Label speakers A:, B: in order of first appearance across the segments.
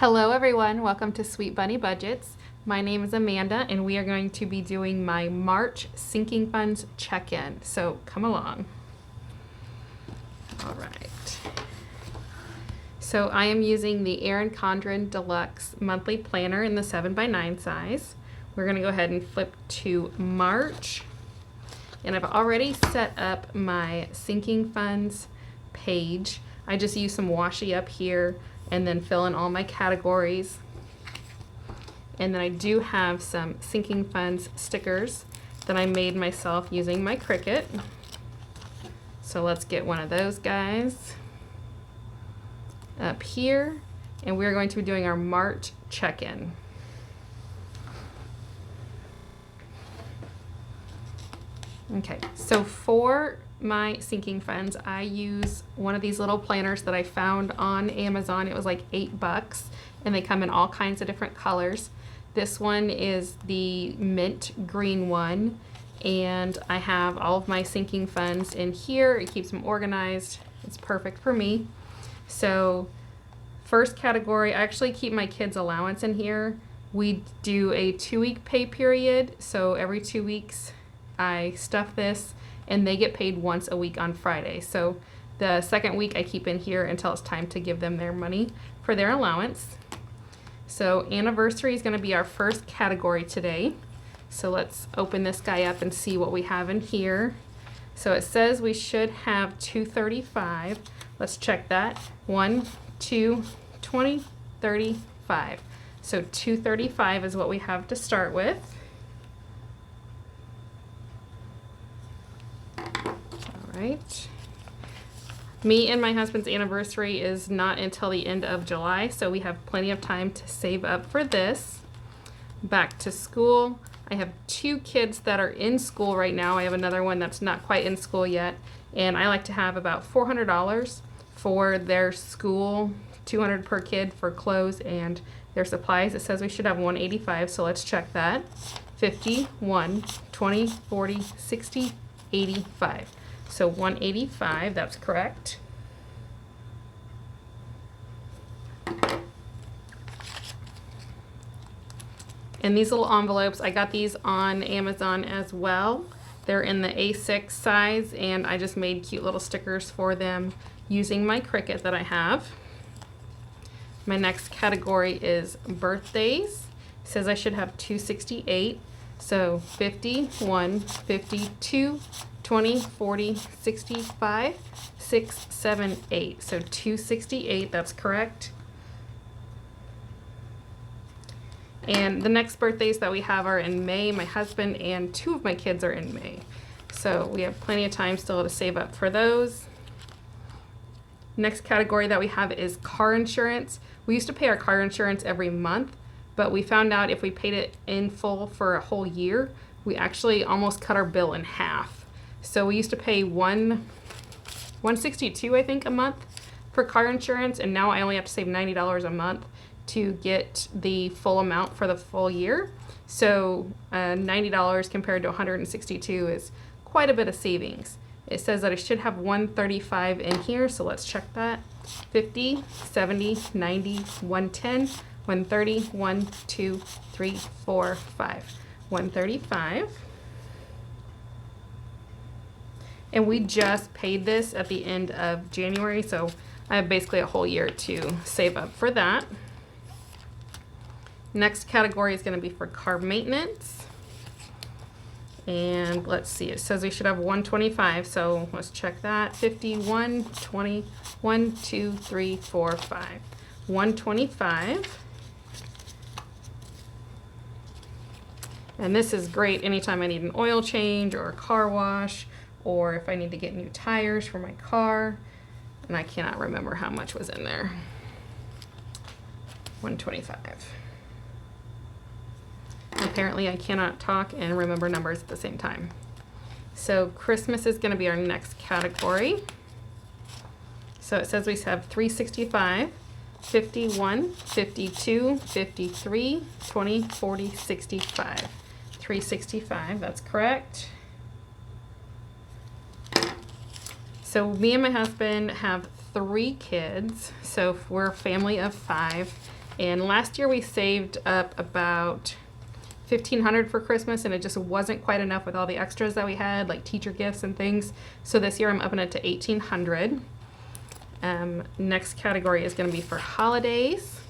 A: Hello everyone, welcome to Sweet Bunny Budgets. My name is Amanda and we are going to be doing my March sinking funds check-in. So come along. All right. So I am using the Erin Condren Deluxe Monthly Planner in the 7x9 size. We're going to go ahead and flip to March. And I've already set up my sinking funds page. I just use some washi up here and then fill in all my categories. And then I do have some sinking funds stickers that I made myself using my Cricut. So let's get one of those guys up here, and we're going to be doing our March check-in. Okay, so for my sinking funds, I use one of these little planners that I found on Amazon. It was like $8 and they come in all kinds of different colors. This one is the mint green one, and I have all of my sinking funds in here. It keeps them organized. It's perfect for me. So first category, I actually keep my kids' allowance in here. We do a 2-week pay period, so every 2 weeks I stuff this and they get paid once a week on Friday. So the second week I keep in here until it's time to give them their money for their allowance. So anniversary is going to be our first category today. So let's open this guy up and see what we have in here. So it says we should have 235. Let's check that. 1, 2, 20, 35. So 235 is what we have to start with. Right. Me and my husband's anniversary is not until the end of July, so we have plenty of time to save up for this. Back to school. I have 2 kids that are in school right now. I have another one that's not quite in school yet, and I like to have about $400 for their school, $200 per kid for clothes and their supplies. It says we should have 185, so let's check that. 50, 1, 20, 40, 60, 85. So 185, that's correct. And these little envelopes, I got these on Amazon as well. They're in the A6 size, and I just made cute little stickers for them using my Cricut that I have. My next category is birthdays. It says I should have 268. So 50, 1, 52, 20, 40, 65, 6, 7, 8. So 268, that's correct. And the next birthdays that we have are in May. My husband and 2 of my kids are in May. So we have plenty of time still to save up for those. Next category that we have is car insurance. We used to pay our car insurance every month, but we found out if we paid it in full for a whole year, we actually almost cut our bill in half. So we used to pay $162, I think, a month for car insurance, and now I only have to save $90 a month to get the full amount for the full year. So $90 compared to $162 is quite a bit of savings. It says that I should have 135 in here, so let's check that. 50, 70, 90, 110, 130, 1, 2, 3, 4, 5. 135. And we just paid this at the end of January, so I have basically a whole year to save up for that. Next category is going to be for car maintenance. And let's see, it says we should have 125, so let's check that. 51, 20, 1, 2, 3, 4, 5. 125. And this is great anytime I need an oil change or a car wash, or if I need to get new tires for my car. And I cannot remember how much was in there. 125. Apparently I cannot talk and remember numbers at the same time. So Christmas is going to be our next category. So it says we have 365, 51, 52, 53, 20, 40, 65. 365, that's correct. So me and my husband have 3 kids, so we're a family of 5, And last year we saved up about $1,500 for Christmas, and it just wasn't quite enough with all the extras that we had, like teacher gifts and things. So this year I'm upping it to $1,800. Next category is going to be for holidays.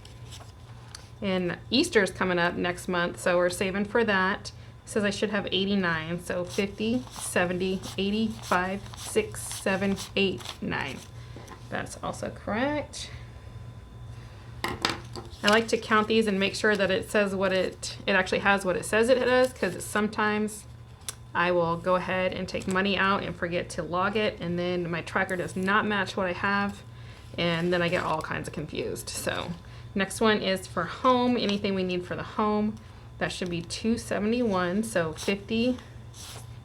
A: And Easter's coming up next month, so we're saving for that. It says I should have 89, so 50, 70, 85, 6, 7, 8, 9. That's also correct. I like to count these and make sure that it says what it actually has what it says it does, because sometimes I will go ahead and take money out and forget to log it, and then my tracker does not match what I have, and then I get all kinds of confused. So next one is for home, anything we need for the home. That should be 271, so 50,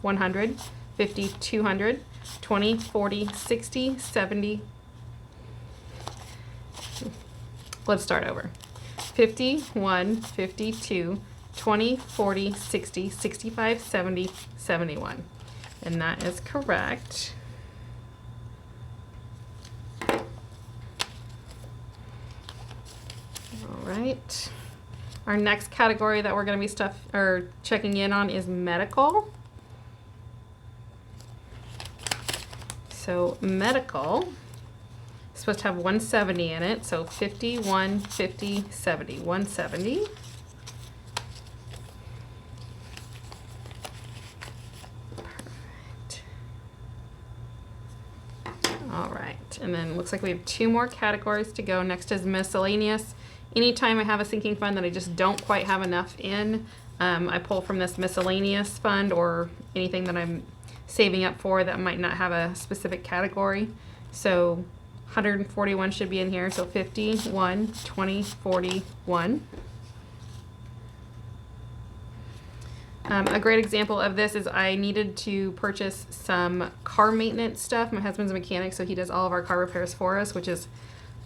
A: 100, 50, 200, 20, 40, 60, 70. Let's start over. 51, 52, 20, 40, 60, 65, 70, 71. And that is correct. All right. Our next category that we're going to be checking in on is medical. So medical is supposed to have 170 in it, so 50, 1, 50, 70, 170. Perfect. All right, and then looks like we have 2 more categories to go. Next is miscellaneous. Anytime I have a sinking fund that I just don't quite have enough in, I pull from this miscellaneous fund, or anything that I'm saving up for that might not have a specific category. So 141 should be in here, so 50, 1, 20, 40, 1. A great example of this is I needed to purchase some car maintenance stuff. My husband's a mechanic, so he does all of our car repairs for us, which is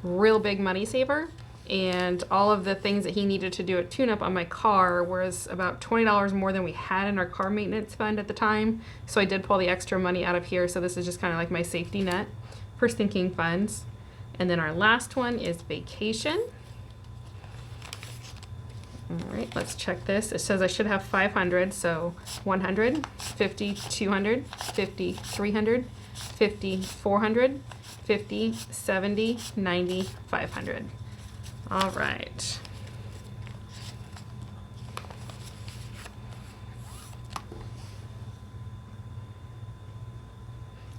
A: real big money saver. And all of the things that he needed to do a tune-up on my car was about $20 more than we had in our car maintenance fund at the time. So I did pull the extra money out of here. So this is just kind of like my safety net for sinking funds. And then our last one is vacation. All right, let's check this. It says I should have 500, so 100, 50, 200, 50, 300, 50, 400, 50, 70, 90, 500. All right.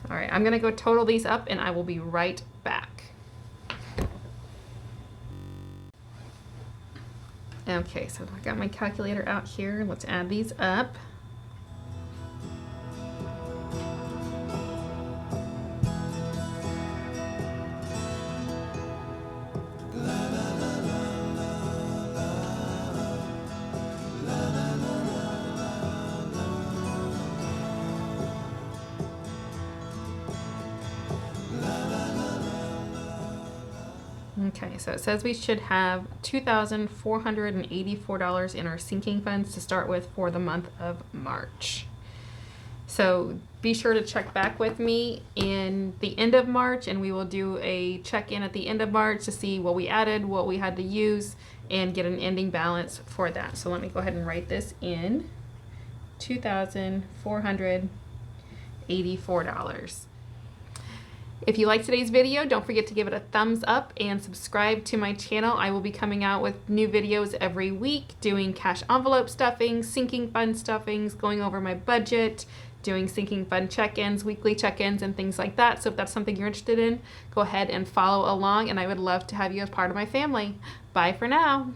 A: All right, I'm gonna go total these up and I will be right back. Okay, so I got my calculator out here. Let's add these up. Okay, so it says we should have $2,484 in our sinking funds to start with for the month of March. So be sure to check back with me in the end of March, and we will do a check-in at the end of March to see what we added, what we had to use, and get an ending balance for that. So let me go ahead and write this in. $2,484. If you liked today's video, don't forget to give it a thumbs up and subscribe to my channel. I will be coming out with new videos every week, doing cash envelope stuffings, sinking fund stuffings, going over my budget, doing sinking fund check-ins, weekly check-ins, and things like that. So if that's something you're interested in, go ahead and follow along, and I would love to have you as part of my family. Bye for now.